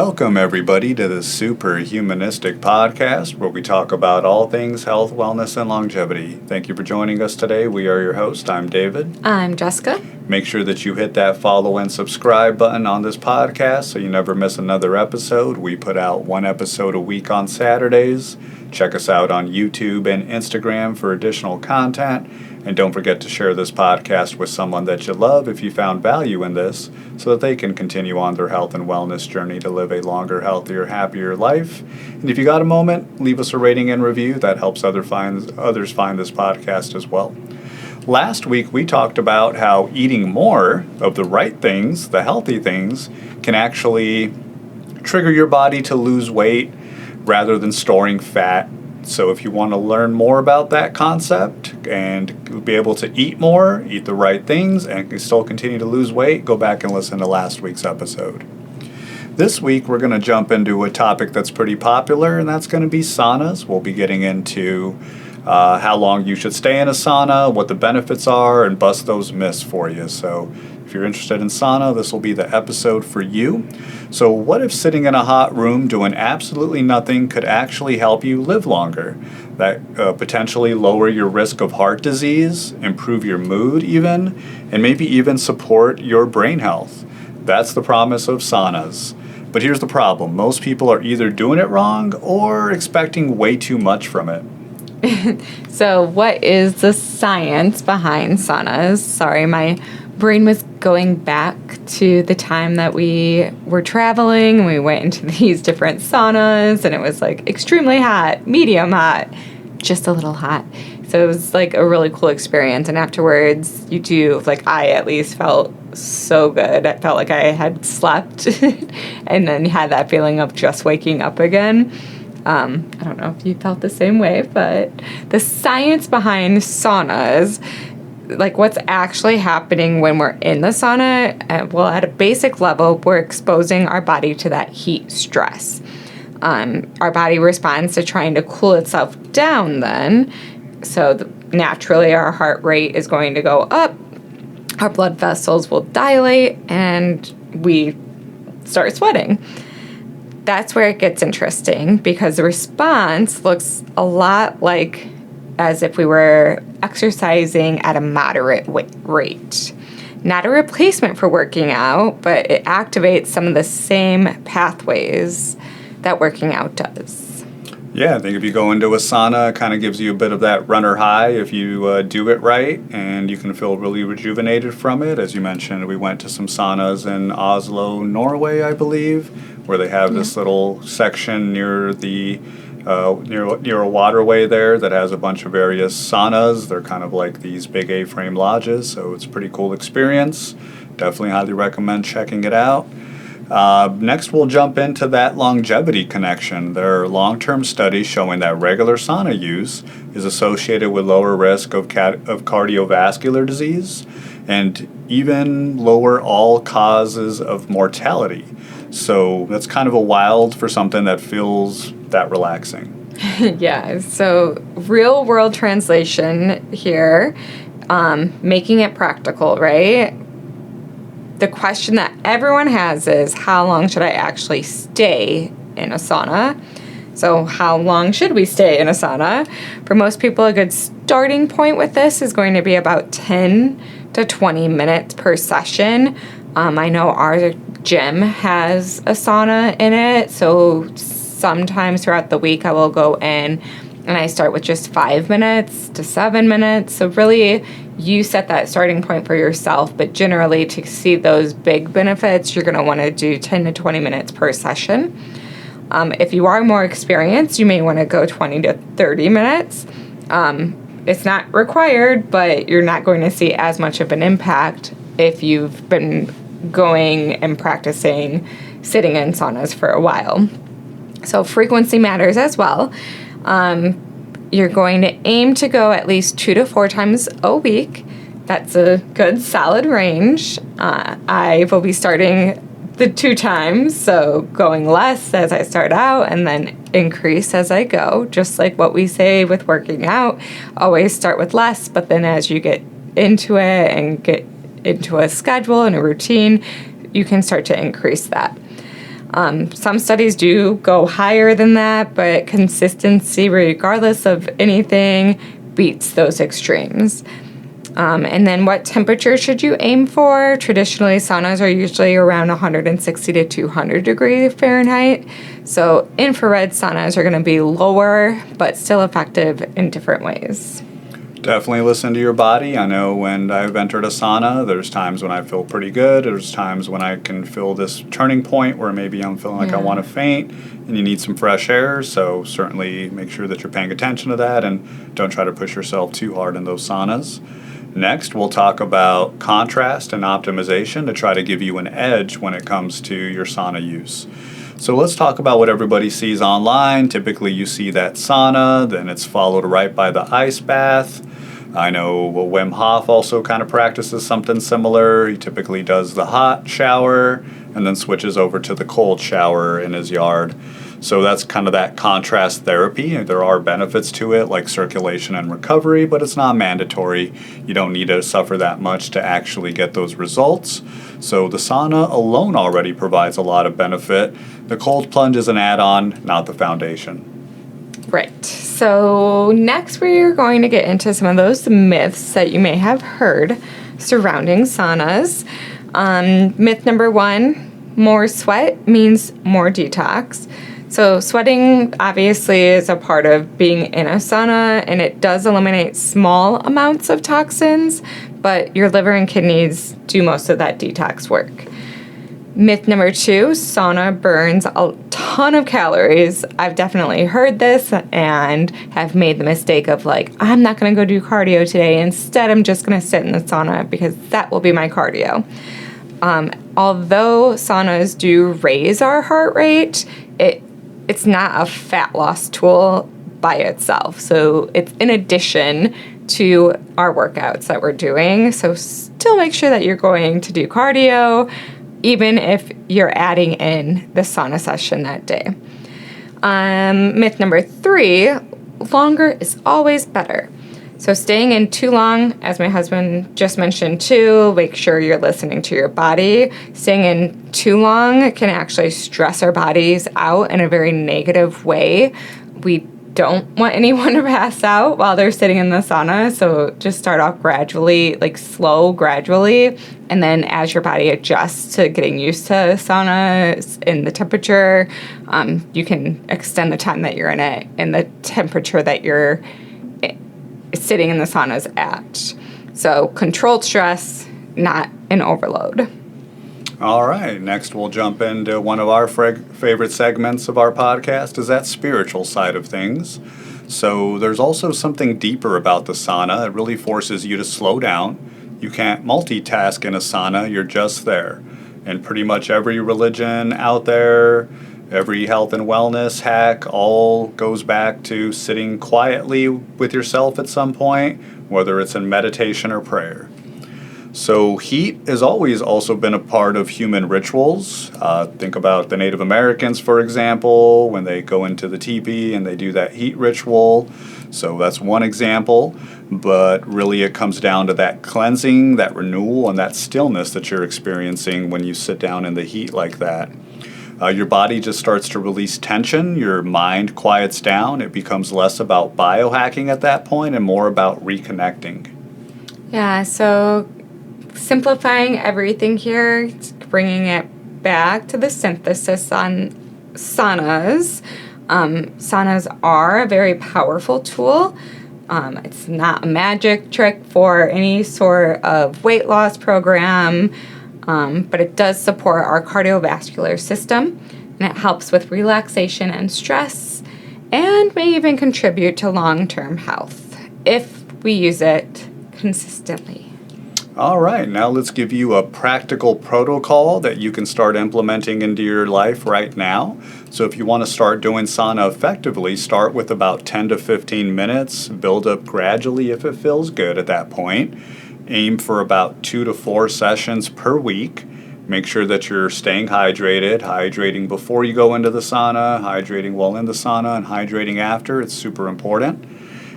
Welcome, everybody, to the Superhumanistic podcast, where we talk about all things health, wellness, and longevity. Thank you for joining us today. We are your host. I'm David. I'm Jessica. Make sure that you hit that follow and subscribe button on this podcast so you never miss another episode. We put out one episode a week on Saturdays. Check us out on YouTube and Instagram for additional content. And don't forget to share this podcast with someone that you love if you found value in this, so that they can continue on their health and wellness journey to live a longer, healthier, happier life. And if you got a moment, leave us a rating and review. That helps others find this podcast as well. Last week, we talked about how eating more of the right things, the healthy things, can actually trigger your body to lose weight rather than storing fat. So if you want to learn more about that concept and be able to eat more, eat the right things, and still continue to lose weight, go back and listen to last week's episode. This week, we're going to jump into a topic that's pretty popular, and that's going to be saunas. We'll be getting into how long you should stay in a sauna, what the benefits are, and bust those myths for you. So if you're interested in sauna, this will be the episode for you. So what if sitting in a hot room doing absolutely nothing could actually help you live longer? That potentially lower your risk of heart disease, improve your mood even, and maybe even support your brain health. That's the promise of saunas. But here's the problem. Most people are either doing it wrong or expecting way too much from it. So what is the science behind saunas? Sorry, my brain was going back to the time that we were traveling and we went into these different saunas, and it was like extremely hot, medium hot, just a little hot. So it was like a really cool experience. And afterwards, I at least felt so good. I felt like I had slept and then had that feeling of just waking up again. I don't know if you felt the same way, but the science behind saunas, like what's actually happening when we're in the sauna, at a basic level, we're exposing our body to that heat stress. Our body responds to trying to cool itself down then. So naturally, our heart rate is going to go up, our blood vessels will dilate, and we start sweating. That's where it gets interesting, because the response looks a lot like as if we were exercising at a moderate rate. Not a replacement for working out, but it activates some of the same pathways that working out does. Yeah, I think if you go into a sauna, it kind of gives you a bit of that runner high if you do it right, and you can feel really rejuvenated from it. As you mentioned, we went to some saunas in Oslo, Norway, I believe, where they have this little section near the near a waterway there that has a bunch of various saunas. They're kind of like these big A-frame lodges, so it's a pretty cool experience. Definitely highly recommend checking it out. Next, we'll jump into that longevity connection. There are long-term studies showing that regular sauna use is associated with lower risk of cardiovascular disease and even lower all causes of mortality. So that's kind of a wild for something that feels that relaxing. Yeah, so real world translation here, making it practical, right? The question that everyone has is, how long should I actually stay in a sauna? So how long should we stay in a sauna? For most people, a good starting point with this is going to be about 10 to 20 minutes per session. I know our gym has a sauna in it, so sometimes throughout the week I will go in and I start with just 5 minutes to 7 minutes. So really, you set that starting point for yourself, but generally to see those big benefits, you're going to want to do 10 to 20 minutes per session. If you are more experienced, you may want to go 20 to 30 minutes. It's not required, but you're not going to see as much of an impact if you've been going and practicing sitting in saunas for a while. So frequency matters as well. You're going to aim to go at least 2 to 4 times a week. That's a good solid range. I will be starting the 2 times, so going less as I start out and then increase as I go, just like what we say with working out. Always start with less, but then as you get into it and get into a schedule and a routine, you can start to increase that. Some studies do go higher than that, but consistency, regardless of anything, beats those extremes. And then what temperature should you aim for? Traditionally, saunas are usually around 160 to 200 degrees Fahrenheit. So infrared saunas are going to be lower, but still effective in different ways. Definitely listen to your body. I know when I've entered a sauna, there's times when I feel pretty good. There's times when I can feel this turning point where maybe I'm feeling like I want to faint and you need some fresh air. So certainly make sure that you're paying attention to that and don't try to push yourself too hard in those saunas. Next, we'll talk about contrast and optimization to try to give you an edge when it comes to your sauna use. So let's talk about what everybody sees online. Typically you see that sauna, then it's followed right by the ice bath. I know Wim Hof also kind of practices something similar. He typically does the hot shower and then switches over to the cold shower in his yard. So that's kind of that contrast therapy. There are benefits to it like circulation and recovery, but it's not mandatory. You don't need to suffer that much to actually get those results. So the sauna alone already provides a lot of benefit. The cold plunge is an add-on, not the foundation. Right. So next we're going to get into some of those myths that you may have heard surrounding saunas. Myth number 1, more sweat means more detox. So sweating obviously is a part of being in a sauna, and it does eliminate small amounts of toxins, but your liver and kidneys do most of that detox work. Myth number 2, sauna burns a ton of calories. I've definitely heard this and have made the mistake of like, I'm not going to go do cardio today. Instead, I'm just going to sit in the sauna because that will be my cardio. Although saunas do raise our heart rate, it's not a fat loss tool by itself. So it's in addition to our workouts that we're doing. So still make sure that you're going to do cardio, even if you're adding in the sauna session that day. Myth number 3, longer is always better. So staying in too long, as my husband just mentioned too, make sure you're listening to your body. Staying in too long can actually stress our bodies out in a very negative way. We don't want anyone to pass out while they're sitting in the sauna, so just start off gradually, like slow, gradually, and then as your body adjusts to getting used to sauna and the temperature, you can extend the time that you're in it and the temperature that you're sitting in the saunas at. So controlled stress, not an overload. All right, next we'll jump into one of our favorite segments of our podcast, is that spiritual side of things. So there's also something deeper about the sauna. It really forces you to slow down. You can't multitask in a sauna, you're just there. And pretty much every religion out there, every health and wellness hack, all goes back to sitting quietly with yourself at some point, whether it's in meditation or prayer. So heat has always also been a part of human rituals. Think about the Native Americans, for example, when they go into the teepee and they do that heat ritual. So that's one example, but really it comes down to that cleansing, that renewal, and that stillness that you're experiencing when you sit down in the heat like that. Your body just starts to release tension, your mind quiets down, it becomes less about biohacking at that point and more about reconnecting. Yeah, so simplifying everything here, bringing it back to the synthesis on saunas. Saunas are a very powerful tool. It's not a magic trick for any sort of weight loss program, but it does support our cardiovascular system, and it helps with relaxation and stress, and may even contribute to long-term health if we use it consistently. All right, now let's give you a practical protocol that you can start implementing into your life right now. So if you want to start doing sauna effectively, start with about 10 to 15 minutes, build up gradually if it feels good at that point. Aim for about 2 to 4 sessions per week. Make sure that you're staying hydrating before you go into the sauna, hydrating while in the sauna, and hydrating after. It's super important.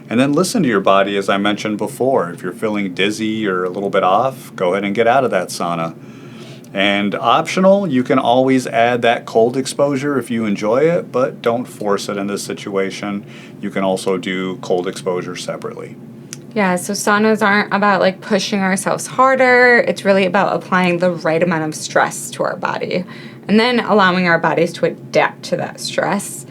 And then listen to your body, as I mentioned before. If you're feeling dizzy or a little bit off, go ahead and get out of that sauna. And optional, you can always add that cold exposure if you enjoy it, but don't force it in this situation. You can also do cold exposure separately. Yeah, so saunas aren't about like pushing ourselves harder. It's really about applying the right amount of stress to our body and then allowing our bodies to adapt to that stress.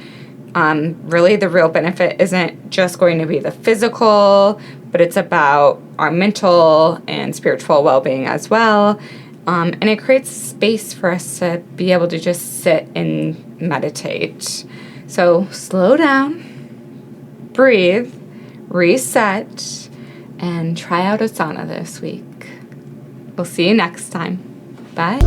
Really, the real benefit isn't just going to be the physical, but it's about our mental and spiritual well-being as well. And it creates space for us to be able to just sit and meditate. So slow down, breathe, reset, and try out a sauna this week. We'll see you next time. Bye.